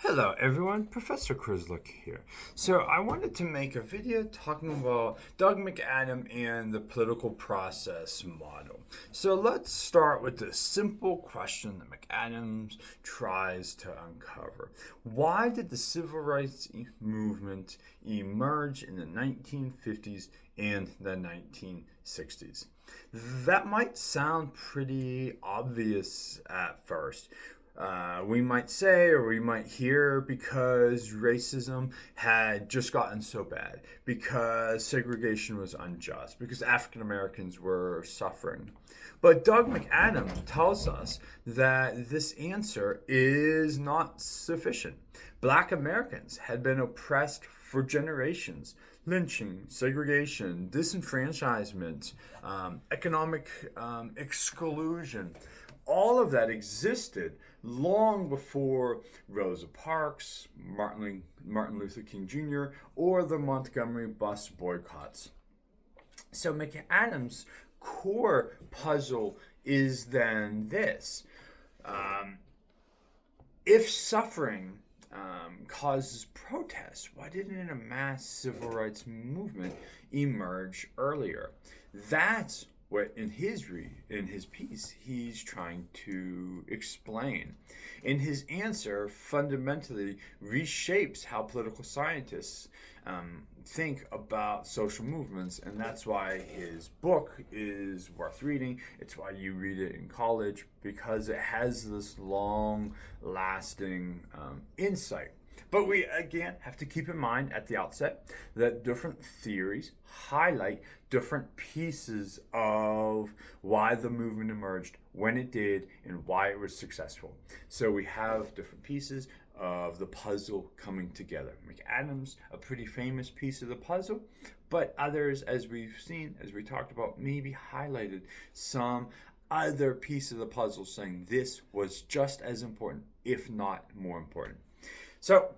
Hello everyone, Professor Crislip here. So I wanted to make a video talking about Doug McAdam and the political process model. So let's start with the simple question that McAdams tries to uncover. Why did the civil rights movement emerge in the 1950s and the 1960s? That might sound pretty obvious at first. We might say, or we might hear, because racism had just gotten so bad, because segregation was unjust, because African Americans were suffering. But Doug McAdam tells us that this answer is not sufficient. Black Americans had been oppressed for generations. Lynching, segregation, disenfranchisement, economic exclusion, all of that existed long before Rosa Parks, Martin Luther King Jr., or the Montgomery bus boycotts. So McAdams' core puzzle is then this. If suffering causes protests, why didn't a mass civil rights movement emerge earlier? That's what in his piece he's trying to explain. And his answer fundamentally reshapes how political scientists think about social movements, and that's why his book is worth reading. It's why you read it in college, because it has this long lasting insight. But we again have to keep in mind at the outset that different theories highlight different pieces of why the movement emerged, when it did, and why it was successful. So we have different pieces of the puzzle coming together. McAdams, a pretty famous piece of the puzzle, but others, as we've seen, as we talked about, maybe highlighted some other piece of the puzzle, saying this was just as important, if not more important. So,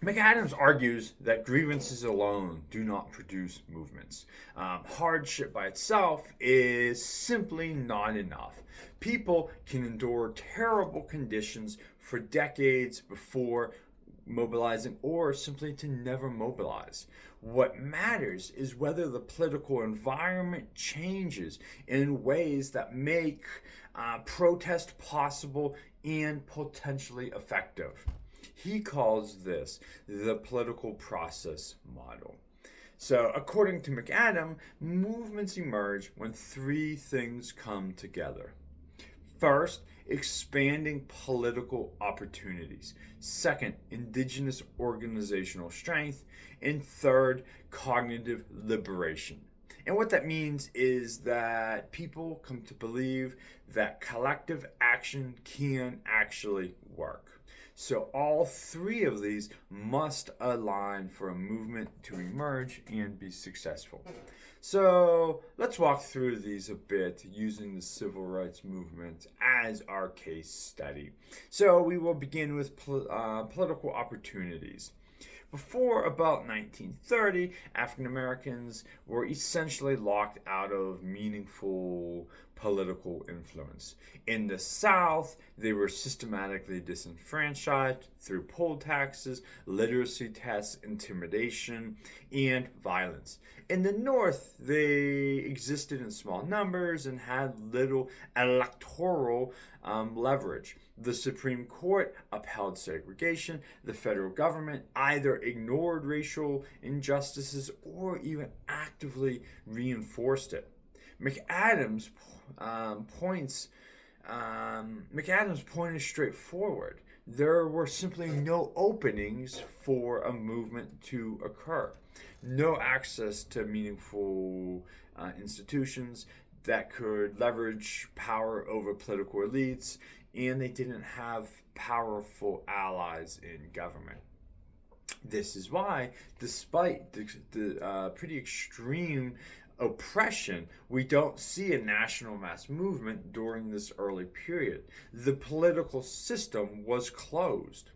McAdams argues that grievances alone do not produce movements. Hardship by itself is simply not enough. People can endure terrible conditions for decades before mobilizing, or simply to never mobilize. What matters is whether the political environment changes in ways that make protest possible and potentially effective. He calls this the political process model. So, according to McAdam, movements emerge when three things come together. First, expanding political opportunities. Second, indigenous organizational strength. And third, cognitive liberation. And what that means is that people come to believe that collective action can actually work. So all three of these must align for a movement to emerge and be successful. So let's walk through these a bit using the civil rights movement as our case study. So we will begin with political opportunities. Before about 1930, African Americans were essentially locked out of meaningful political influence. In the South, they were systematically disenfranchised through poll taxes, literacy tests, intimidation, and violence. In the North, they existed in small numbers and had little electoral leverage. The Supreme Court upheld segregation. The federal government either ignored racial injustices or even actively reinforced it. McAdams point is straightforward. There were simply no openings for a movement to occur, no access to meaningful institutions that could leverage power over political elites, and they didn't have powerful allies in government. This is why, despite the pretty extreme oppression, we don't see a national mass movement during this early period. The political system was closed.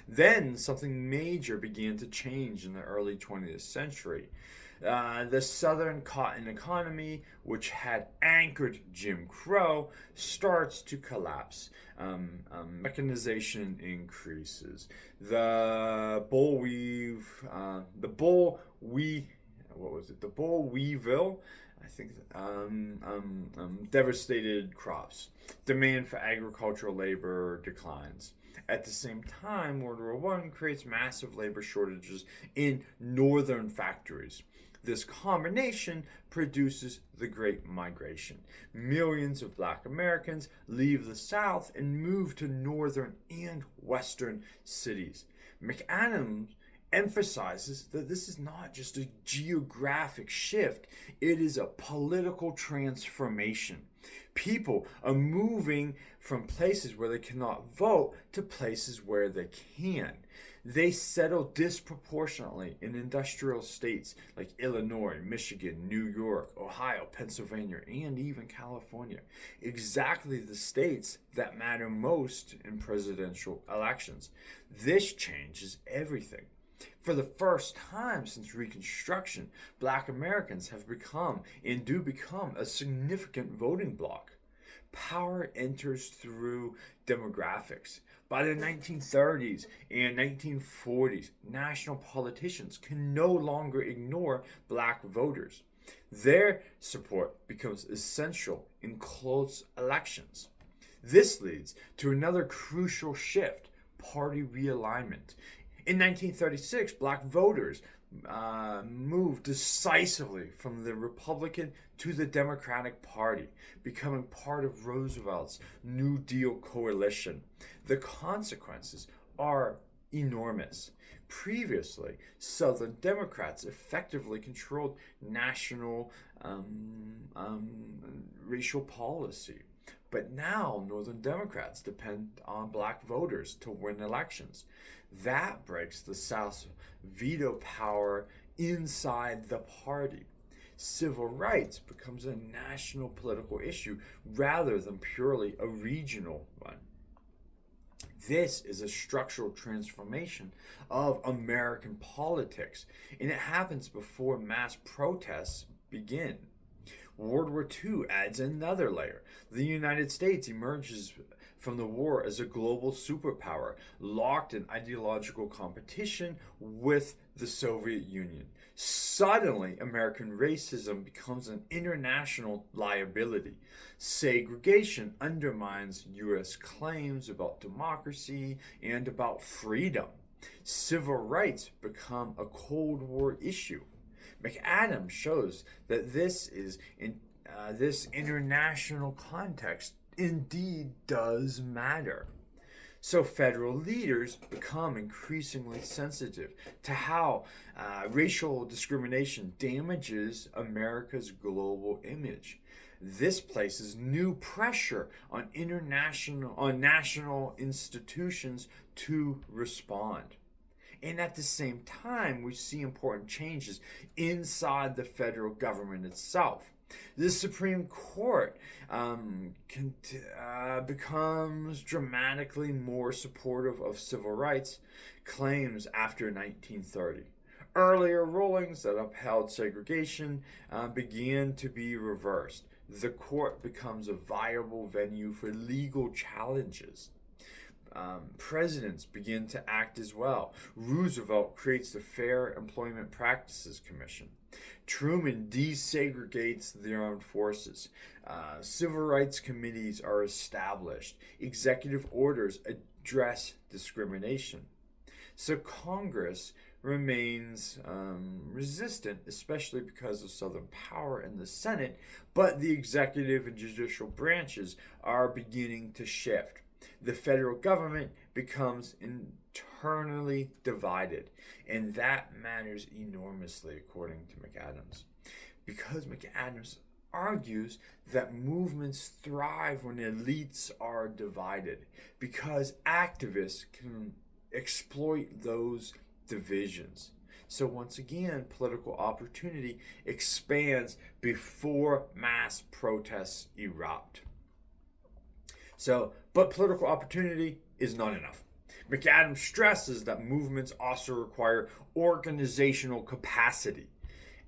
Then something major began to change in the early 20th century. The Southern cotton economy, which had anchored Jim Crow, starts to collapse. Mechanization increases. What was it? The bull weevil, I think, devastated crops. Demand for agricultural labor declines. At the same time, World War One creates massive labor shortages in northern factories. This combination produces the Great Migration. Millions of black Americans leave the South and move to northern and western cities. McAdams emphasizes that this is not just a geographic shift, it is a political transformation. People are moving from places where they cannot vote to places where they can. They settle disproportionately in industrial states like Illinois, Michigan, New York, Ohio, Pennsylvania, and even California. Exactly the states that matter most in presidential elections. This changes everything. For the first time since Reconstruction, black Americans have become and do become a significant voting bloc. Power enters through demographics. By the 1930s and 1940s, national politicians can no longer ignore black voters. Their support becomes essential in close elections. This leads to another crucial shift: party realignment. In 1936, black voters moved decisively from the Republican to the Democratic Party, becoming part of Roosevelt's New Deal coalition. The consequences are enormous. Previously, Southern Democrats effectively controlled national racial policy. But now Northern Democrats depend on black voters to win elections. That breaks the South's veto power inside the party. Civil rights becomes a national political issue rather than purely a regional one. This is a structural transformation of American politics, and it happens before mass protests begin. World War II adds another layer. The United States emerges from the war as a global superpower, locked in ideological competition with the Soviet Union. Suddenly, American racism becomes an international liability. Segregation undermines U.S. claims about democracy and about freedom. Civil rights become a Cold War issue. McAdams shows that this international context indeed does matter. So federal leaders become increasingly sensitive to how racial discrimination damages America's global image. This places new pressure on national institutions to respond. And at the same time, we see important changes inside the federal government itself. The Supreme Court becomes dramatically more supportive of civil rights claims after 1930. Earlier rulings that upheld segregation began to be reversed. The court becomes a viable venue for legal challenges. Presidents begin to act as well. Roosevelt creates the Fair Employment Practices Commission. Truman desegregates the armed forces. Civil rights committees are established. Executive orders address discrimination. So Congress remains resistant, especially because of Southern power in the Senate, but the executive and judicial branches are beginning to shift. The federal government becomes internally divided, and that matters enormously, according to McAdams, because McAdams argues that movements thrive when elites are divided, because activists can exploit those divisions. So once again, political opportunity expands before mass protests erupt. But political opportunity is not enough. McAdams stresses that movements also require organizational capacity.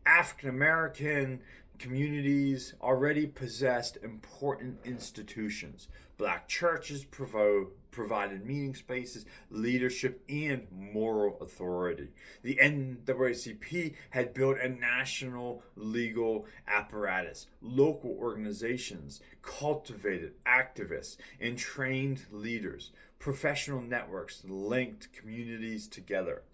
African American communities already possessed important institutions. Black churches provided meeting spaces, leadership, and moral authority. The NAACP had built a national legal apparatus. Local organizations cultivated activists and trained leaders. Professional networks linked communities together.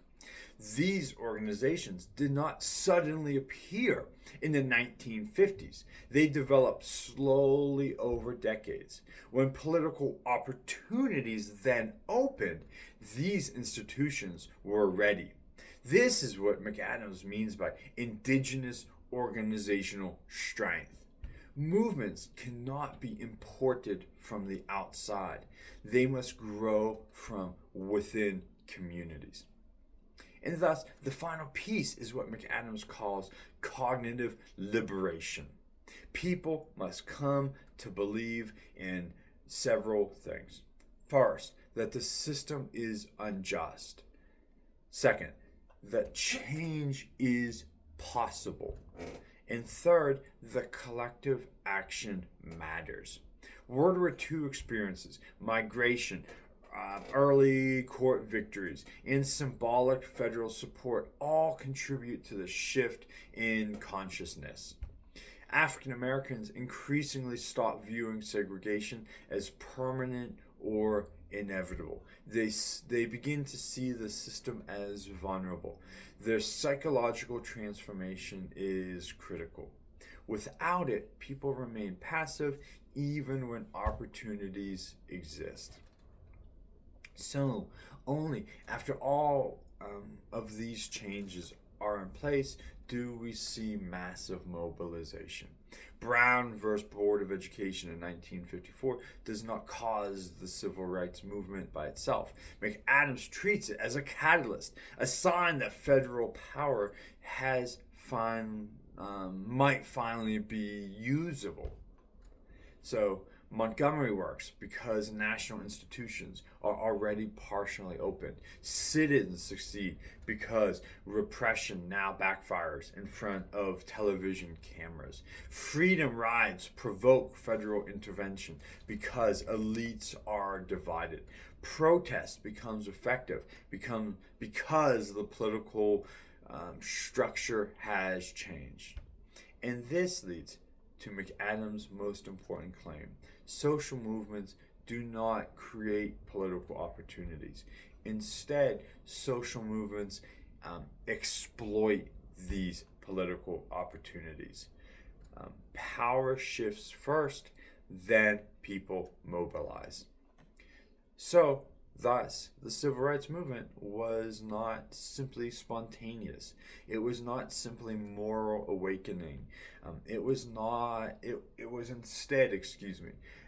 These organizations did not suddenly appear in the 1950s. They developed slowly over decades. When political opportunities then opened, these institutions were ready. This is what McAdam's means by indigenous organizational strength. Movements cannot be imported from the outside. They must grow from within communities. And thus, the final piece is what McAdam's calls cognitive liberation. People must come to believe in several things. First, that the system is unjust. Second, that change is possible. And third, that collective action matters. World War II experiences, migration, early court victories, and symbolic federal support all contribute to the shift in consciousness. African Americans increasingly stop viewing segregation as permanent or inevitable. They begin to see the system as vulnerable. Their psychological transformation is critical. Without it, people remain passive even when opportunities exist. So, only after all of these changes are in place do we see massive mobilization. Brown versus Board of Education in 1954 does not cause the civil rights movement by itself. McAdams treats it as a catalyst, a sign that federal power might finally be usable. So, Montgomery works because national institutions are already partially open. Sit-ins succeed because repression now backfires in front of television cameras. Freedom rides provoke federal intervention because elites are divided. Protest becomes effective because the political structure has changed. And this leads to McAdams' most important claim. Social movements do not create political opportunities. Instead, social movements exploit these political opportunities. Power shifts first, then people mobilize. So, thus, the civil rights movement was not simply spontaneous. It was not simply moral awakening. It was instead,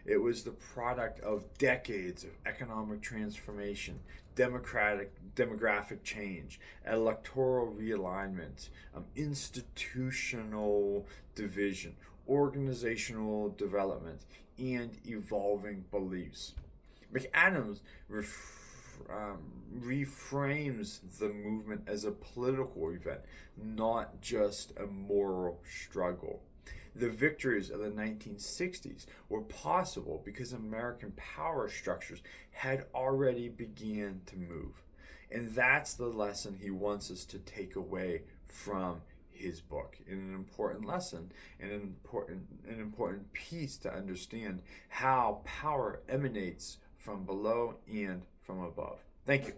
it was the product of decades of economic transformation, demographic change, electoral realignment, institutional division, organizational development, and evolving beliefs. McAdams reframes the movement as a political event, not just a moral struggle. The victories of the 1960s were possible because American power structures had already begun to move. And that's the lesson he wants us to take away from his book, in an important lesson and an important piece to understand how power emanates from below and from above. Thank you.